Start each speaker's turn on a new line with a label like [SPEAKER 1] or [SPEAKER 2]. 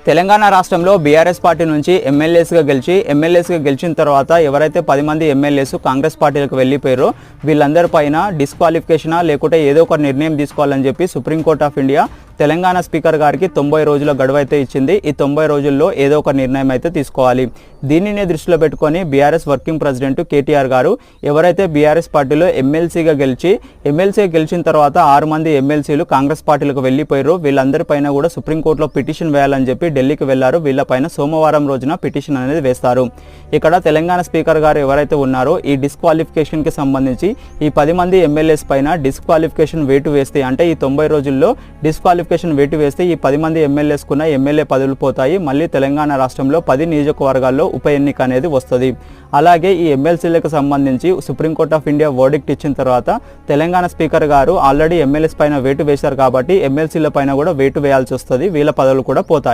[SPEAKER 1] తెలంగాణ రాష్ట్రంలో BRS party నుంచి ఎమ్మెల్యేస్గా గెలిచిన తర్వాత ఎవరైతే 10 మంది ఎమ్మెల్యేస్ కాంగ్రెస్ పార్టీలకు వెళ్ళిపోయారో వీళ్ళందరిపైన డిస్క్వాలిఫికేషనా లేకుంటే ఏదో ఒక నిర్ణయం తీసుకోవాలని చెప్పి supreme court of India Telangana speaker గారికి 90 రోజుల గడువు అయితే ఇచ్చింది. ఈ 90 రోజుల్లో ఏదో ఒక నిర్ణయం అయితే తీసుకోవాలి. దీనినే దృష్టిలో పెట్టుకొని బీఆర్ఎస్ వర్కింగ్ ప్రెసిడెంట్ కేటీఆర్ గారు ఎవరైతే బీఆర్ఎస్ పార్టీలో ఎమ్మెల్సీగా గెలిచిన తర్వాత 6 మంది ఎమ్మెల్సీలు కాంగ్రెస్ పార్టీలకు వెళ్ళిపోయారు. వీళ్ళందరిపైన కూడా సుప్రీంకోర్టులో పిటిషన్ వేయాలని చెప్పి ఢిల్లీకి వెళ్లారు. వీళ్ళపైన సోమవారం రోజున పిటిషన్ అనేది వేస్తారు. ఇక్కడ తెలంగాణ స్పీకర్ గారు ఎవరైతే ఉన్నారో ఈ డిస్క్వాలిఫికేషన్కి సంబంధించి ఈ 10 మంది ఎమ్మెల్యేస్ పైన డిస్క్వాలిఫికేషన్ వేటు వేస్తే అంటే ఈ 90 రోజుల్లో డిస్క్వాలిఫికేషన్ వేటు వేస్తే ఈ 10 మంది ఎమ్మెల్యేస్కున్న ఎమ్మెల్యే పదవులు పోతాయి. మళ్ళీ తెలంగాణ రాష్ట్రంలో 10 నియోజకవర్గాల్లో ఉప ఎన్నిక అనేది వస్తుంది. అలాగే ఈ ఎమ్మెల్సీలకు సంబంధించి సుప్రీంకోర్టు ఆఫ్ ఇండియా వర్డిక్ట్ ఇచ్చిన తర్వాత తెలంగాణ స్పీకర్ గారు ఆల్రెడీ ఎమ్మెల్యేస్ పైన వేటు వేశారు కాబట్టి ఎమ్మెల్సీల పైన కూడా వేటు వేయాల్సి వస్తుంది. వీళ్ళ పదవులు కూడా పోతాయి.